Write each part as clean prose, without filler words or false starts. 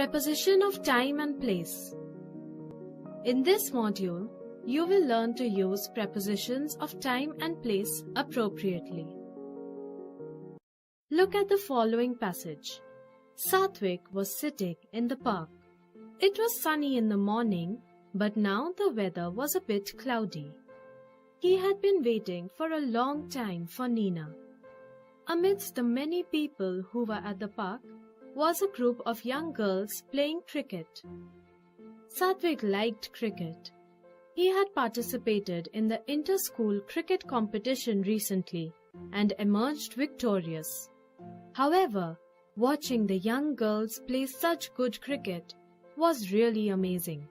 Preposition of time and place. In this module, you will learn to use prepositions of time and place appropriately. Look at the following passage. Satvik was sitting in the park. It was sunny in the morning, but now the weather was a bit cloudy. He had been waiting for a long time for Nina. Amidst the many people who were at the park was a group of young girls playing cricket. Satvik liked cricket. He had participated in the inter-school cricket competition recently and emerged victorious. However, watching the young girls play such good cricket was really amazing.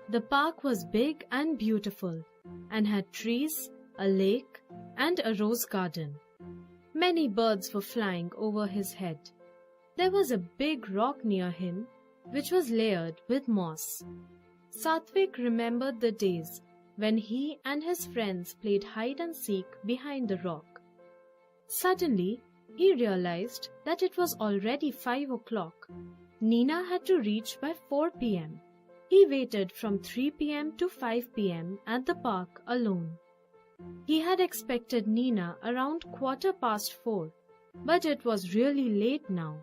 The park was big and beautiful and had trees, a lake, and a rose garden. Many birds were flying over his head. There was a big rock near him, which was layered with moss. Satvik remembered the days when he and his friends played hide and seek behind the rock. Suddenly, he realized that it was already 5 o'clock. Nina had to reach by 4 p.m. He waited from 3 p.m. to 5 p.m. at the park alone. He had expected Nina around 4:15, but it was really late now.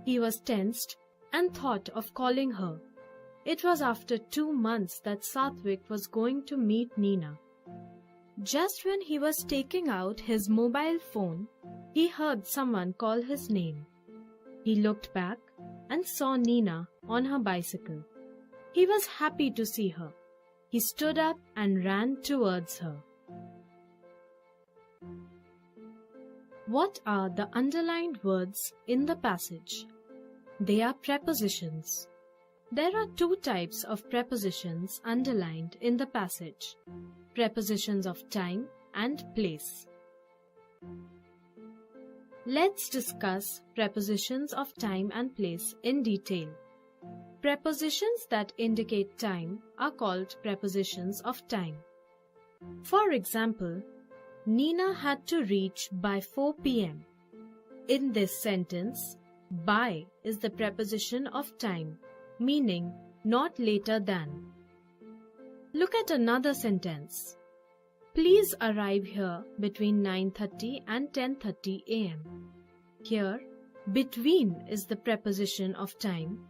He was tensed and thought of calling her. It was after 2 months that Satvik was going to meet Nina. Just when he was taking out his mobile phone, he heard someone call his name. He looked back and saw Nina on her bicycle. He was happy to see her. He stood up and ran towards her. What are the underlined words in the passage? They are prepositions. There are 2 types of prepositions underlined in the passage: prepositions of time and place. Let's discuss prepositions of time and place in detail. Prepositions that indicate time are called prepositions of time. For example, Nina had to reach by 4 p.m. In this sentence, by is the preposition of time, meaning not later than. Look at another sentence. Please arrive here between 9:30 and 10:30 a.m. Here, between is the preposition of time,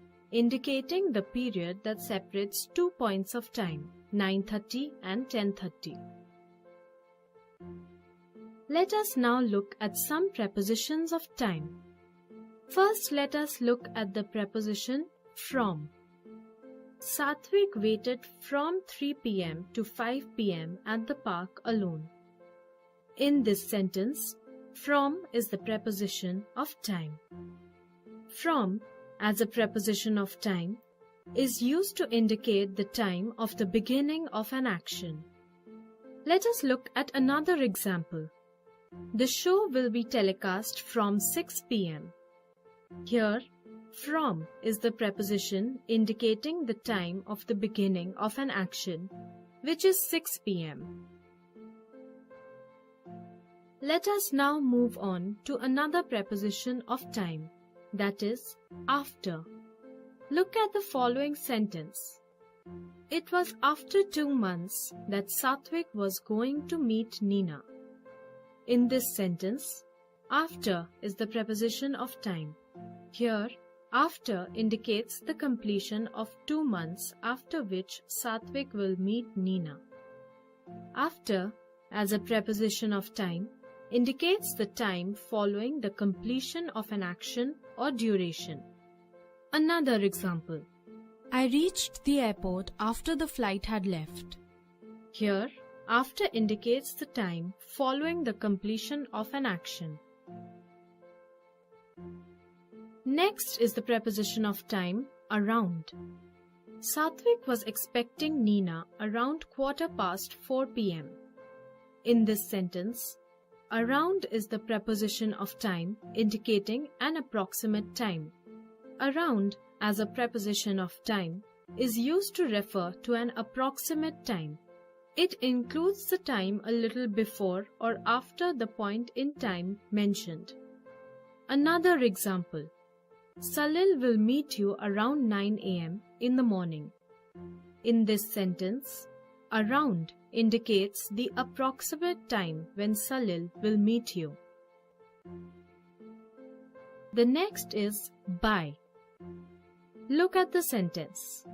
indicating the period that separates 2 points of time, 9:30 and 10:30. Let us now look at some prepositions of time. First, let us look at the preposition from. Satvik waited from 3 p.m. to 5 p.m. at the park alone. In this sentence, from is the preposition of time. From, as a preposition of time, is used to indicate the time of the beginning of an action. Let us look at another example. The show will be telecast from 6 p.m. Here, from is the preposition indicating the time of the beginning of an action, which is 6 p.m. Let us now move on to another preposition of time, that is, after. Look at the following sentence. It was after 2 months that Satvik was going to meet Nina. In this sentence, after is the preposition of time. Here, after indicates the completion of 2 months after which Satvik will meet Nina. After, as a preposition of time, indicates the time following the completion of an action or duration. Another example. I reached the airport after the flight had left. Here, after indicates the time following the completion of an action. Next is the preposition of time, around. Satvik was expecting Nina around 4:15 p.m. In this sentence, around is the preposition of time indicating an approximate time. Around, as a preposition of time, is used to refer to an approximate time. It includes the time a little before or after the point in time mentioned. Another example. Salil will meet you around 9 a.m. in the morning. In this sentence, around indicates the approximate time when Salil will meet you. The next is by. Look at the sentence.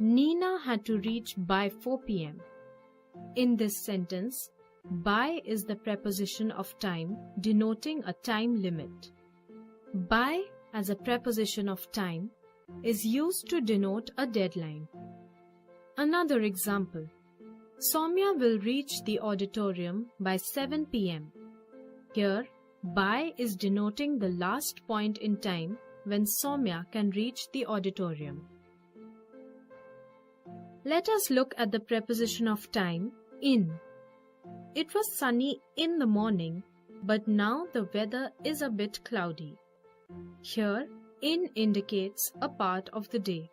Nina had to reach by 4 p.m. In this sentence, by is the preposition of time denoting a time limit. By as a preposition of time is used to denote a deadline. Another example. Soumya will reach the auditorium by 7 p.m. Here, by is denoting the last point in time when Soumya can reach the auditorium. Let us look at the preposition of time, in. It was sunny in the morning, but now the weather is a bit cloudy. Here, in indicates a part of the day.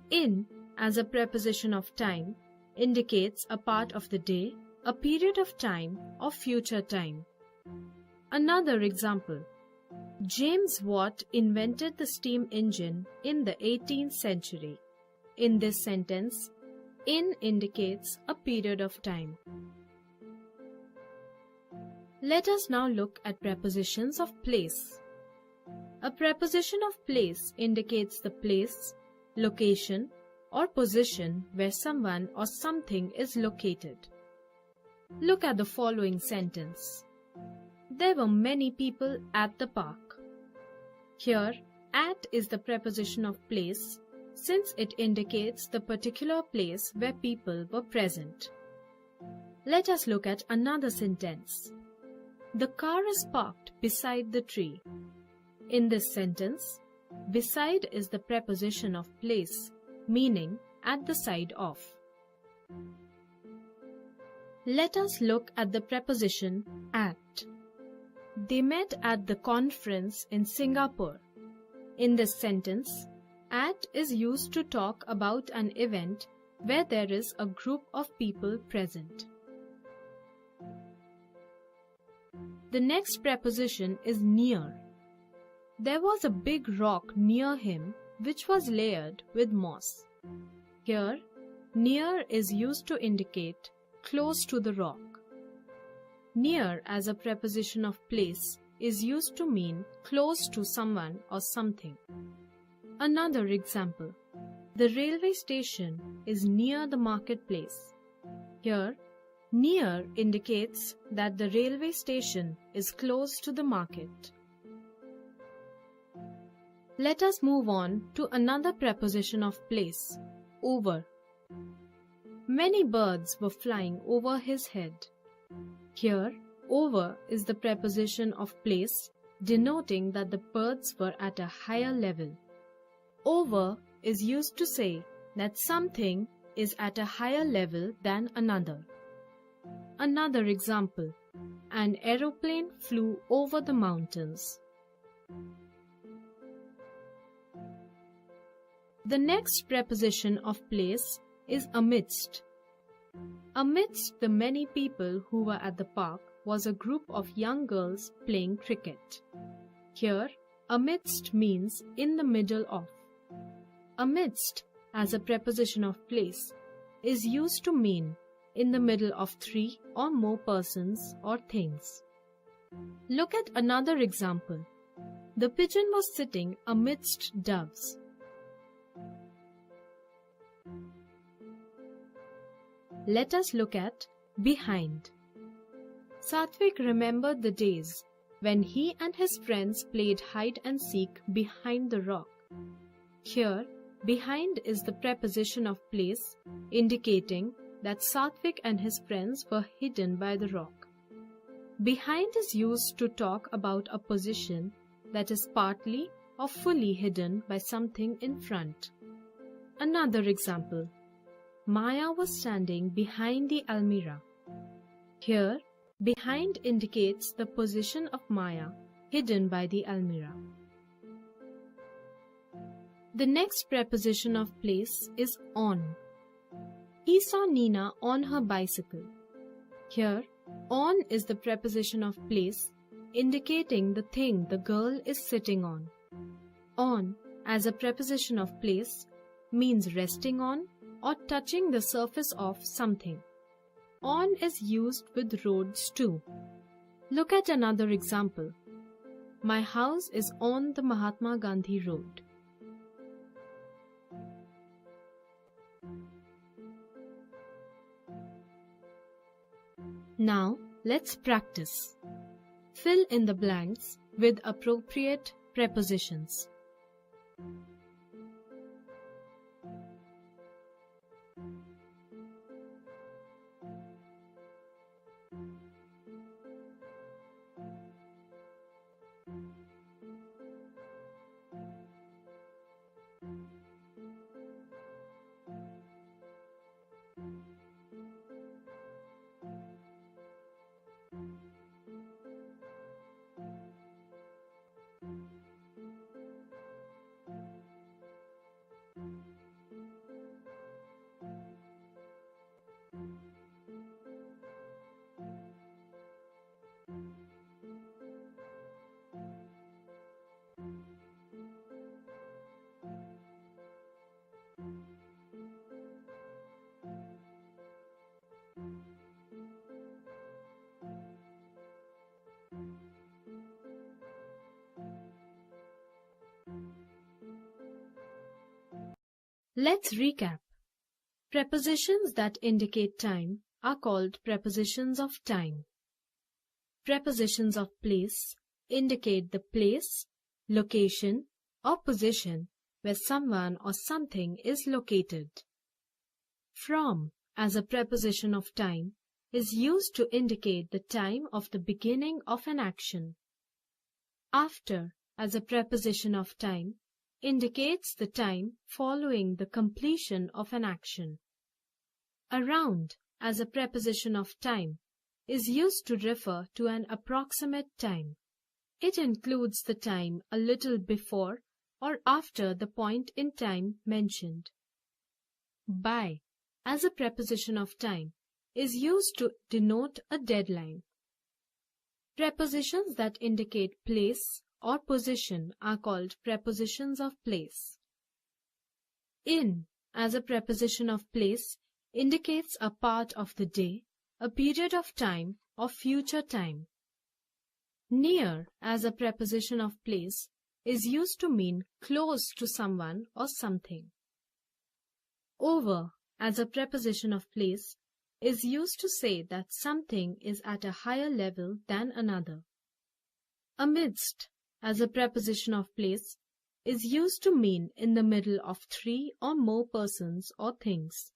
In, as a preposition of time, indicates a part of the day, a period of time, or future time. Another example. James Watt invented the steam engine in the 18th century. In this sentence, in indicates a period of time. Let us now look at prepositions of place. A preposition of place indicates the place, location, or position where someone or something is located. Look at the following sentence. There were many people at the park. Here, at is the preposition of place, since it indicates the particular place where people were present. Let us look at another sentence. The car is parked beside the tree. In this sentence, beside is the preposition of place, meaning at the side of. Let us look at the preposition at. They met at the conference in Singapore. In this sentence, at is used to talk about an event where there is a group of people present. The next preposition is near. There was a big rock near him which was layered with moss. Here, near is used to indicate close to the rock. Near as a preposition of place is used to mean close to someone or something. Another example. The railway station is near the marketplace. Here, near indicates that the railway station is close to the market. Let us move on to another preposition of place, over. Many birds were flying over his head. Here, over is the preposition of place, denoting that the birds were at a higher level. Over is used to say that something is at a higher level than another. Another example. An aeroplane flew over the mountains. The next preposition of place is amidst. Amidst the many people who were at the park was a group of young girls playing cricket. Here, amidst means in the middle of. Amidst, as a preposition of place, is used to mean in the middle of three or more persons or things. Look at another example. The pigeon was sitting amidst doves. Let us look at behind. Satvik remembered the days when he and his friends played hide and seek behind the rock. Here, behind is the preposition of place, indicating that Satvik and his friends were hidden by the rock. Behind is used to talk about a position that is partly or fully hidden by something in front. Another example. Maya was standing behind the almirah. Here, behind indicates the position of Maya hidden by the almirah. The next preposition of place is on. He saw Nina on her bicycle. Here, on is the preposition of place, indicating the thing the girl is sitting on. On, as a preposition of place, means resting on or touching the surface of something. On is used with roads too. Look at another example. My house is on the Mahatma Gandhi Road. Now, let's practice. Fill in the blanks with appropriate prepositions. Let's recap. Prepositions that indicate time are called prepositions of time. Prepositions of place indicate the place, location, or position where someone or something is located. From, as a preposition of time, is used to indicate the time of the beginning of an action. After, as a preposition of time, indicates the time following the completion of an action. Around, as a preposition of time, is used to refer to an approximate time. It includes the time a little before or after the point in time mentioned. By, as a preposition of time, is used to denote a deadline. Prepositions that indicate place or position are called prepositions of place. In, as a preposition of place, indicates a part of the day, a period of time, or future time. Near, as a preposition of place, is used to mean close to someone or something. Over, as a preposition of place, is used to say that something is at a higher level than another. Amidst, as a preposition of place, is used to mean in the middle of three or more persons or things.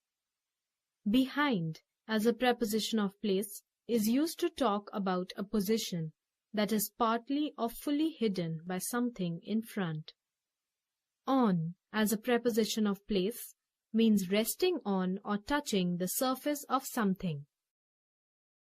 Behind, as a preposition of place, is used to talk about a position that is partly or fully hidden by something in front. On, as a preposition of place, means resting on or touching the surface of something.